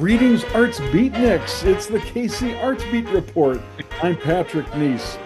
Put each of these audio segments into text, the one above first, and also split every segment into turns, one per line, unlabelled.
Greetings, Arts Beatniks. It's the KC Arts Beat Report. I'm Patrick Neese.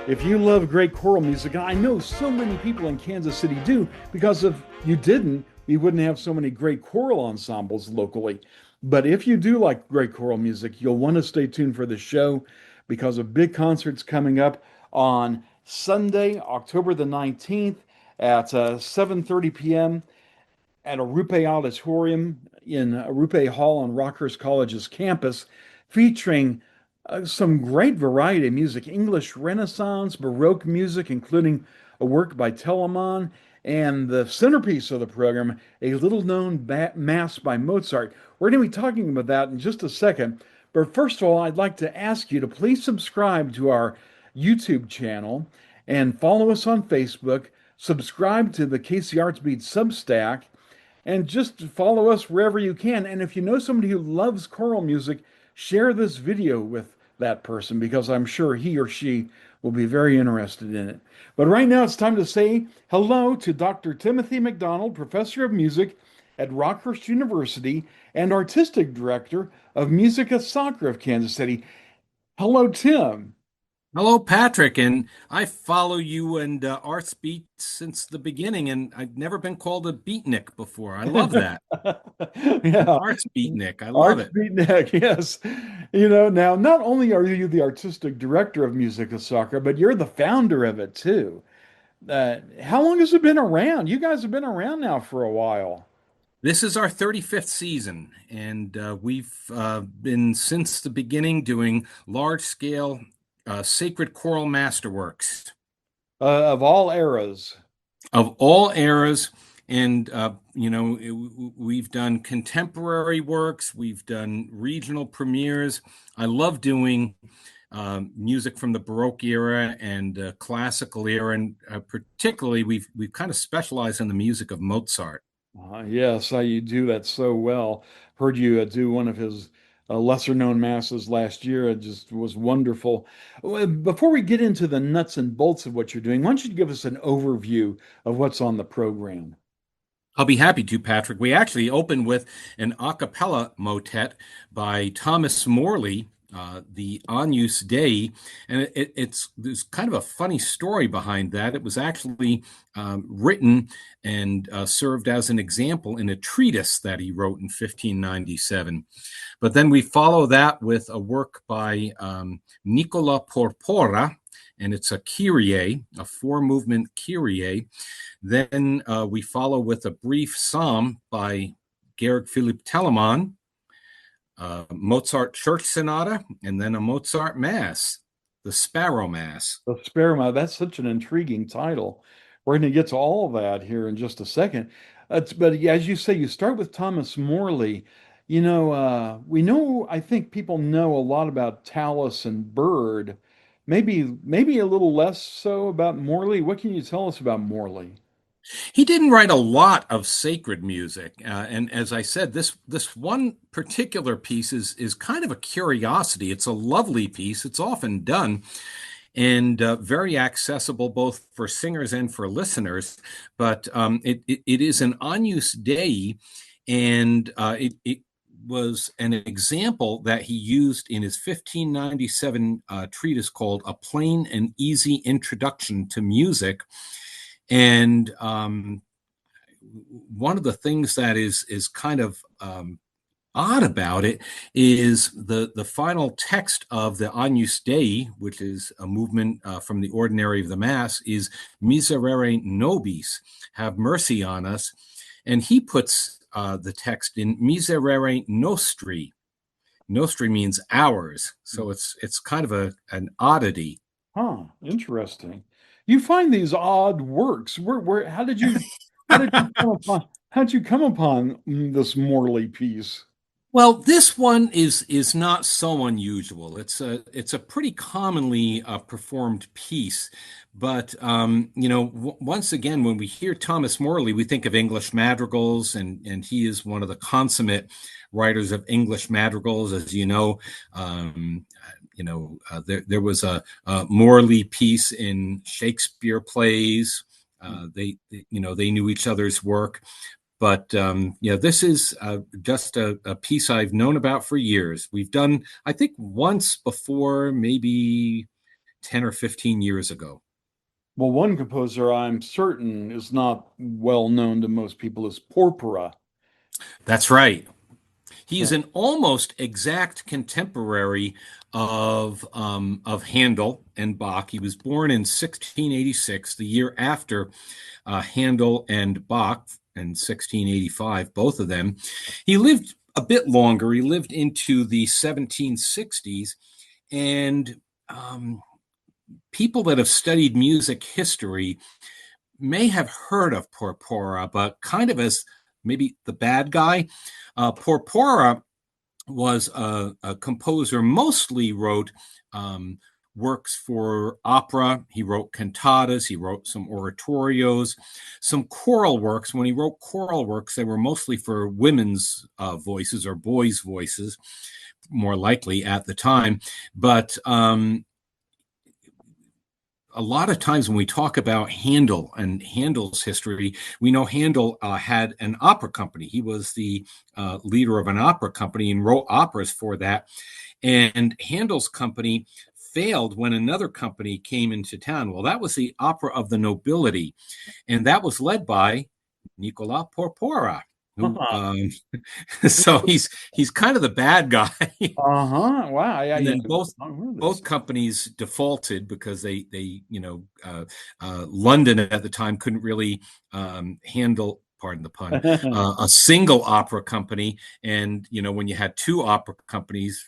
If you love great choral music, and I know so many people in Kansas City do, because if you didn't, we wouldn't have so many great choral ensembles locally. But if you do like great choral music, you'll want to stay tuned for the show because of big concerts coming up on Sunday, October the 19th at 7:30 p.m. at Arupe Auditorium in Arupe Hall on Rockhurst College's campus, featuring some great variety of music, English Renaissance, Baroque music, including a work by Telemann, and the centerpiece of the program, a little-known mass by Mozart. We're going to be talking about that in just a second. But first of all, I'd like to ask you to please subscribe to our YouTube channel and follow us on Facebook. Subscribe to the KC Arts Beat Substack and just follow us wherever you can. And if you know somebody who loves choral music, share this video with that person because I'm sure he or she will be very interested in it. But right now it's time to say hello to Dr. Timothy McDonald, Professor of Music at Rockhurst University and Artistic Director of Musica Sacra of Kansas City. Hello, Tim.
Hello, Patrick, and I follow you and Arts Beat since the beginning, and I've never been called a beatnik before. I love that.
Yeah,
Arts Beatnik, I love
Arts
it.
Beatnik, yes. You know, now not only are you the artistic director of Musica Sacra, but you're the founder of it too. How long has it been around? You guys have been around now for a while.
This is our 35th season, and we've been since the beginning doing large-scale sacred choral masterworks
Of all eras.
of all eras. And, we've done contemporary works, we've done regional premieres. I love doing music from the Baroque era and classical era, and particularly we've kind of specialized in the music of Mozart.
Yes, you do that so well. Heard you do one of his lesser known masses last year. It just was wonderful. Before we get into the nuts and bolts of what you're doing, why don't you give us an overview of what's on the program?
I'll be happy to, Patrick. We actually open with an a cappella motet by Thomas Morley, the Agnus Dei, and there's kind of a funny story behind that. It was actually written and served as an example in a treatise that he wrote in 1597. But then we follow that with a work by Nicola Porpora, and it's a Kyrie, a four-movement Kyrie. Then we follow with a brief psalm by Georg Philipp Telemann, Mozart Church Sonata, and then a Mozart Mass, the Sparrow Mass.
The Sparrow, that's such an intriguing title. We're going to get to all of that here in just a second. But as you say, you start with Thomas Morley. You know, I think people know a lot about Tallis and Bird. Maybe a little less so about Morley. What can you tell us about Morley?
He didn't write a lot of sacred music, and as I said, this one particular piece is kind of a curiosity. It's a lovely piece. It's often done and very accessible both for singers and for listeners. But it is an Agnus Dei, and it was an example that he used in his 1597 treatise called A Plain and Easy Introduction to Music. And one of the things that is kind of odd about it is the final text of the Agnus Dei, which is a movement from the ordinary of the Mass, is Miserere Nobis, have mercy on us. And he puts the text in Miserere Nostri. Nostri means ours. So it's kind of an oddity.
Huh, interesting. You find these odd works. How did you come upon this Morley piece?
Well, this one is not so unusual. It's a pretty commonly performed piece, but once again, when we hear Thomas Morley, we think of English madrigals, and he is one of the consummate writers of English madrigals, as you know. There was a Morley piece in Shakespeare plays. They knew each other's work. But yeah, this is just a piece I've known about for years. We've done, I think, once before, maybe 10 or 15 years ago.
Well, one composer I'm certain is not well known to most people is Porpora.
That's right. He's an almost exact contemporary of Handel and Bach. He was born in 1686, the year after Handel and Bach in 1685, both of them. He lived a bit longer. He lived into the 1760s, and people that have studied music history may have heard of Porpora, but kind of as maybe the bad guy. Porpora was a composer, mostly wrote works for opera. He wrote cantatas, he wrote some oratorios, some choral works. When he wrote choral works, they were mostly for women's voices or boys' voices, more likely at the time. But a lot of times when we talk about Handel and Handel's history, we know Handel had an opera company. He was the leader of an opera company and wrote operas for that. And Handel's company failed when another company came into town. Well, that was the Opera of the Nobility, and that was led by Nicola Porpora. Who, so he's kind of the bad guy.
Uh-huh. Wow. Yeah,
And
yeah.
then both
This.
companies defaulted because they London at the time couldn't really handle, pardon the pun, a single opera company. And when you had two opera companies,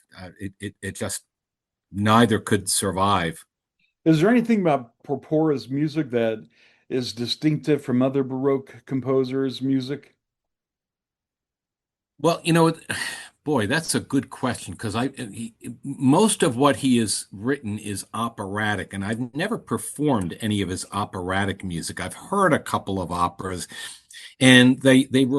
it just neither could survive.
Is there anything about Porpora's music that is distinctive from other Baroque composers' music?
Well, boy, that's a good question because most of what he has written is operatic, and I've never performed any of his operatic music. I've heard a couple of operas, and they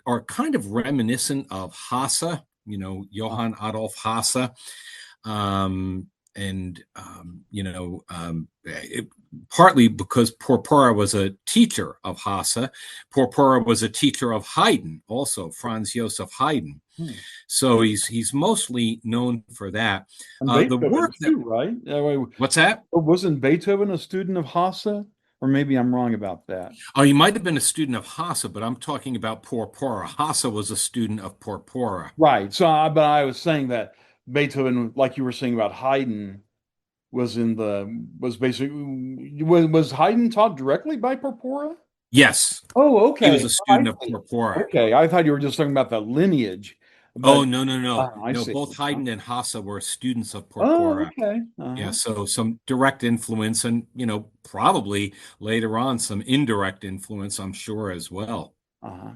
are kind of reminiscent of Hasse, Johann Adolf Hasse. And partly because Porpora was a teacher of Hasse. Porpora was a teacher of Haydn, also Franz Joseph Haydn.
Hmm.
So he's mostly known for that.
And
The
Beethoven
work that
too, right?
What's that?
Wasn't Beethoven a student of Hasse? Or maybe I'm wrong about that.
Oh, he might have been a student of Hasse, but I'm talking about Porpora. Hasse was a student of Porpora.
Right. So, but I was saying that Beethoven, like you were saying about Haydn, was basically was Haydn taught directly by Porpora?
Yes,
Oh,
he
okay.
was a
I
student of
see.
Porpora.
Okay, I thought you were just talking about the lineage,
Oh,
but
no, no, no.
I
No,
see.
both Haydn and Hasse were students of
Oh,
Porpora.
okay.
Yeah,
Uh-huh.
so some direct influence and, probably later on some indirect influence, I'm sure, as well.
Uh-huh.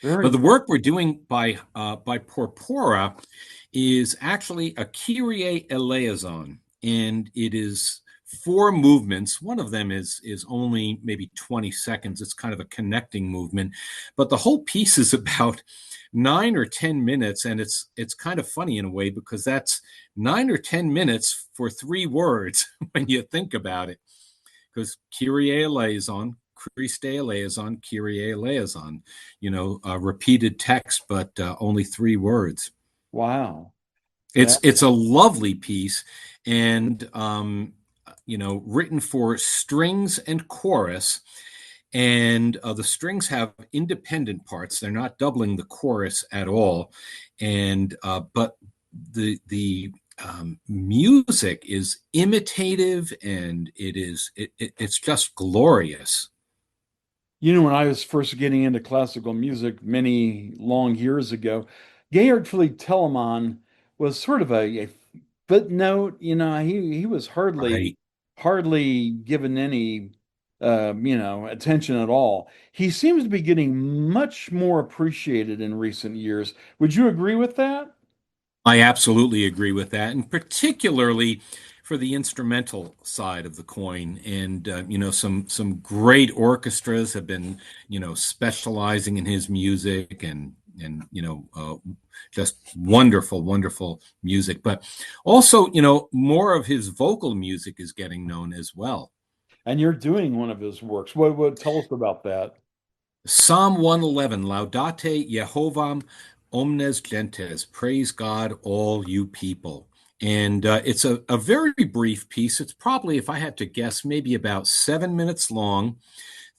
Very
But the
cool.
work we're doing by Porpora is actually a Kyrie eleison, and it is four movements. One of them is only maybe 20 seconds. It's kind of a connecting movement, but the whole piece is about 9 or 10 minutes, and it's kind of funny in a way because that's 9 or 10 minutes for three words when you think about it. Because Kyrie eleison, Christe eleison, Kyrie eleison, repeated text, but only three words.
Wow. That
It's a lovely piece, and written for strings and chorus. And the strings have independent parts; they're not doubling the chorus at all. And but the music is imitative, and it's just glorious.
when I was first getting into classical music many long years ago, Georg Philipp Telemann was sort of a footnote. He was hardly
Right.
hardly given any attention at all. He seems to be getting much more appreciated in recent years. Would you agree with that?
I absolutely agree with that, and particularly for the instrumental side of the coin. And some great orchestras have been specializing in his music, and just wonderful, wonderful music. But also, more of his vocal music is getting known as well.
And you're doing one of his works. What tell us about that?
Psalm 111, Laudate Jehovah omnes gentes, praise God, all you people. And it's a very brief piece. It's probably, if I had to guess, maybe about 7 minutes long,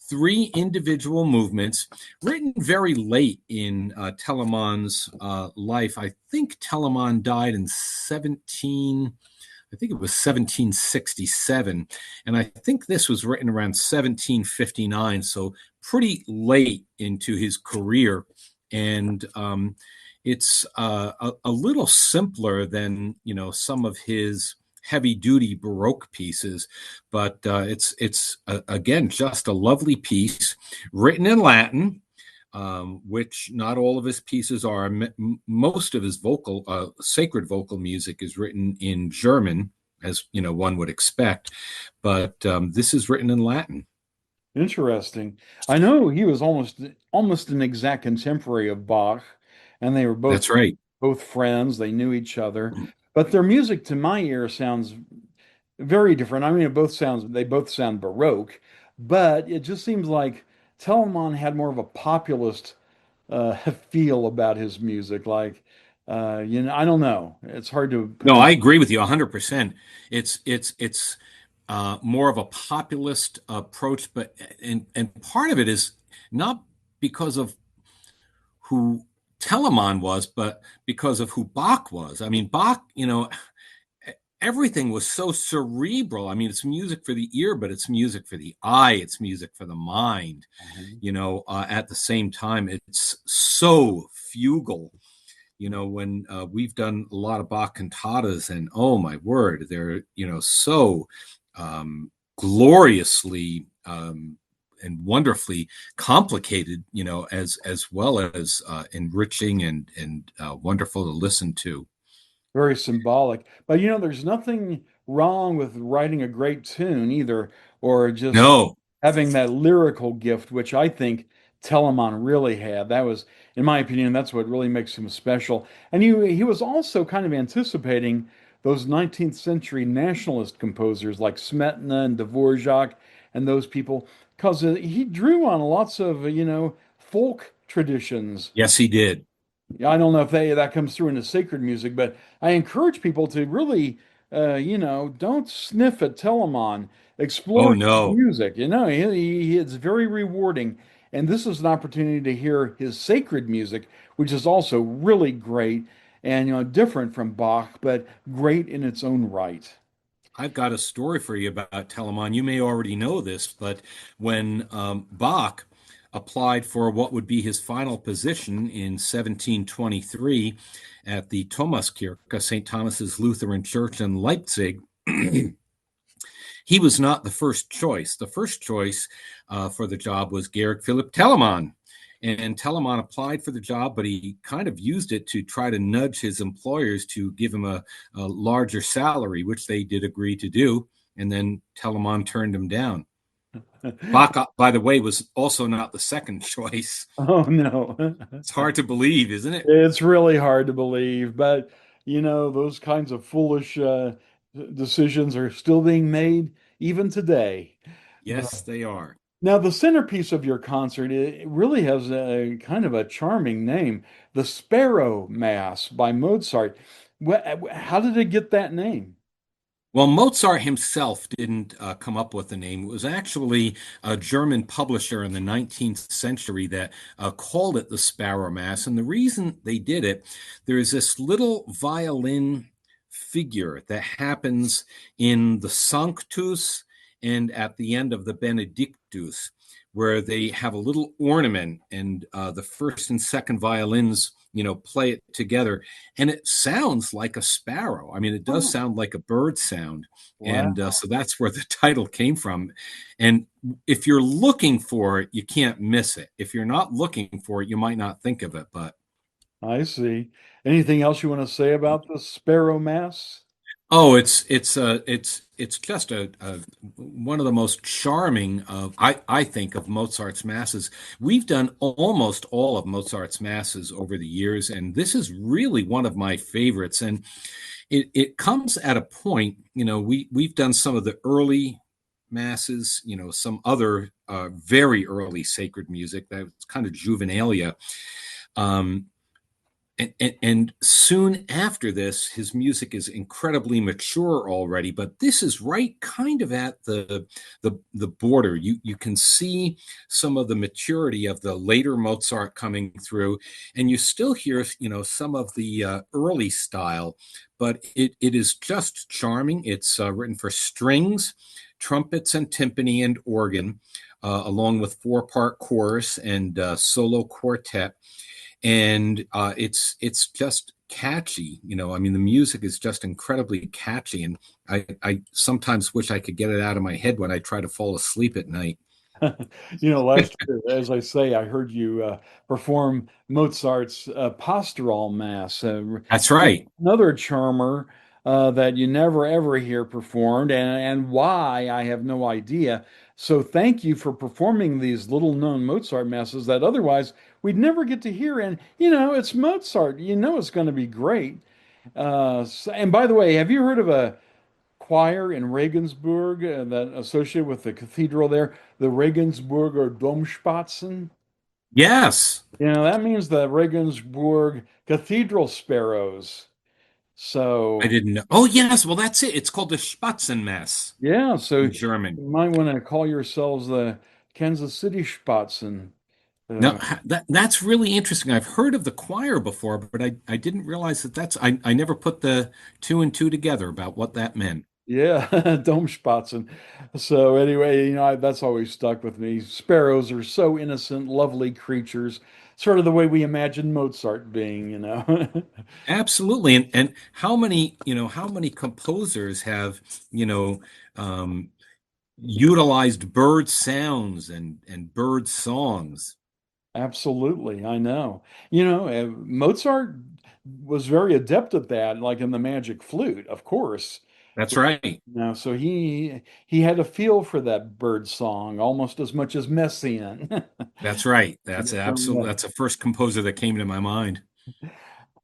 three individual movements, written very late in Telemann's life. I think Telemann died in 17. I think it was 1767. And I think this was written around 1759. So pretty late into his career. And it's a little simpler than, some of his heavy duty Baroque pieces, but it's again, just a lovely piece written in Latin, which not all of his pieces are. Most of his sacred vocal music is written in German, as one would expect, but this is written in Latin.
Interesting. I know he was almost an exact contemporary of Bach, and they were
That's right.
both friends. They knew each other, but their music, to my ear, sounds very different. I mean, they both sound Baroque, but it just seems like Telemann had more of a populist feel about his music. Like, I don't know. It's hard to put
No,
it.
I agree with you 100%. It's more of a populist approach, but and part of it is not because of who Telemann was, but because of who Bach was. I mean, Bach, everything was so cerebral. I mean, it's music for the ear, but it's music for the eye. It's music for the mind.
Mhm.
At the same time, it's so fugal. When we've done a lot of Bach cantatas, and oh my word, they're so gloriously and wonderfully complicated, as well as enriching and wonderful to listen to.
Very symbolic. But there's nothing wrong with writing a great tune either, or just
No,
having that lyrical gift, which I think Telemann really had. That was, in my opinion, that's what really makes him special. And he was also kind of anticipating those 19th century nationalist composers like Smetana and Dvorak and those people, because he drew on lots of, folk traditions.
yes, he did.
Yeah, I don't know if that comes through in the sacred music, but I encourage people to really, don't sniff at Telemann.
Oh
Explore his
no.
music. It's very rewarding, and this is an opportunity to hear his sacred music, which is also really great and different from Bach, but great in its own right.
I've got a story for you about Telemann. You may already know this, but when Bach applied for what would be his final position in 1723 at the Thomaskirche, St. Thomas's Lutheran Church in Leipzig, he was not the first choice. The first choice for the job was Georg Philipp Telemann. And Telemann applied for the job, but he kind of used it to try to nudge his employers to give him a larger salary, which they did agree to do. And then Telemann turned him down. Bach, by the way, was also not the second choice.
Oh no.
It's hard to believe, isn't it?
It's really hard to believe, but those kinds of foolish decisions are still being made even today. But
Yes, they are.
now the centerpiece of your concert, it really has a kind of a charming name, the Sparrow Mass by Mozart. How did it get that name?
Well, Mozart himself didn't come up with the name. It was actually a German publisher in the 19th century that called it the Sparrow Mass. And the reason they did it, there's this little violin figure that happens in the Sanctus and at the end of the Benedictus, where they have a little ornament and the first and second violins, play it together, and it sounds like a sparrow. I mean, it does
Oh,
sound like a bird sound, and
wow.
so that's where the title came from. And if you're looking for it, you can't miss it. If you're not looking for it, you might not think of it, but
I see. Anything else you want to say about the Sparrow Mass?
oh, it's just a one of the most charming of I think of Mozart's masses. We've done almost all of Mozart's masses over the years, and this is really one of my favorites. And it comes at a point, we've done some of the early masses, some other very early sacred music that's kind of juvenilia. Um, and soon after this, his music is incredibly mature already. But this is right, kind of at the border. You can see some of the maturity of the later Mozart coming through, and you still hear some of the early style. But it is just charming. It's written for strings, trumpets, and timpani and organ, along with four-part chorus and solo quartet, and it's just catchy. I mean, the music is just incredibly catchy, and I sometimes wish I could get it out of my head when I try to fall asleep at night.
Last year, as I say, I heard you perform Mozart's Pastoral Mass,
That's right.
another charmer that you never ever hear performed, and why I have no idea. So thank you for performing these little known Mozart masses that otherwise we'd never get to hear. And it's Mozart. It's going to be great. And by the way, have you heard of a choir in Regensburg that associated with the cathedral there, the Regensburger Domspatzen?
Yes,
That means the Regensburg Cathedral Sparrows.
I
So,
didn't know. Oh, yes. Well, that's it. It's called the Spatzenmess
yeah, so
in
you
German.
might want to call yourselves the Kansas City Spatzen.
Now,
Uh,
that's really interesting. I've heard of the choir before, but I didn't realize I never put the two and two together about what that meant.
yeah, Domspatzen. So anyway, that's always stuck with me. Sparrows are so innocent, lovely creatures, sort of the way we imagine Mozart being.
Absolutely. And how many composers have, you know, um, utilized bird sounds and bird songs?
Absolutely, I know. Mozart was very adept at that, like in the Magic Flute, of course.
That's right.
So he had a feel for that bird song almost as much as Messiaen.
That's right.
I
That's
guess I'm
absolutely that's the first composer that came to my mind.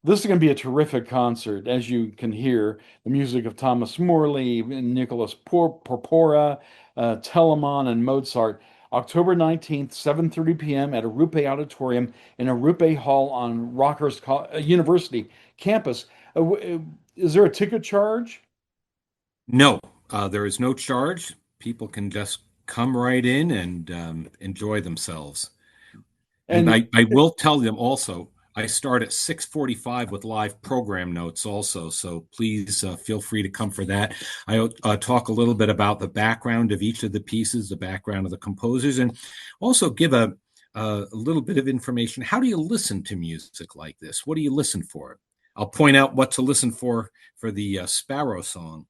This is going to be a terrific concert, as you can hear. The music of Thomas Morley, Nicholas Porpora, Telemann, and Mozart. October 19th, 7:30 p.m. at Arupe Auditorium in Arupe Hall on University campus. Is there a ticket charge?
No, there is no charge. People can just come right in and enjoy themselves. And
And
I will tell them also, I start at 6:45 with live program notes also. So please feel free to come for that. I talk a little bit about the background of each of the pieces, the background of the composers, and also give a little bit of information. How do you listen to music like this? What do you listen for? I'll point out what to listen for the Sparrow song.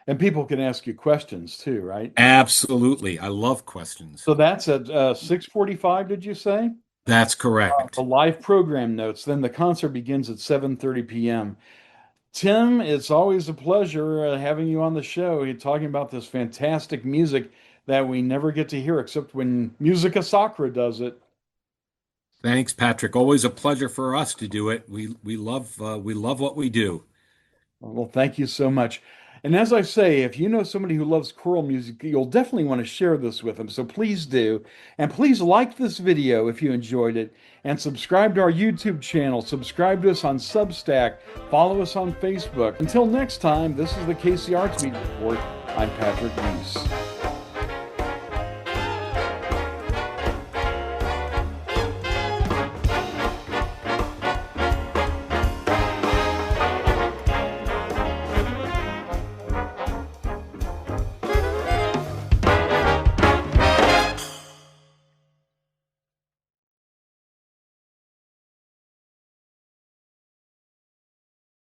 and people can ask you questions too, right?
Absolutely. I love questions.
So that's at 6:45, did you say?
That's
The
correct.
live program notes. Then the concert begins at 7:30 p.m. Tim, it's always a pleasure having you on the show. You're talking about this fantastic music that we never get to hear except when Musica Sacra does it.
Thanks, Patrick. Always a pleasure for us to do it. We love what we do.
Well, thank you so much. And as I say, if you know somebody who loves choral music, you'll definitely want to share this with them. So please do. And please like this video if you enjoyed it. And subscribe to our YouTube channel. Subscribe to us on Substack. Follow us on Facebook. Until next time, this is the KC Arts Meet Report. I'm Patrick Reese.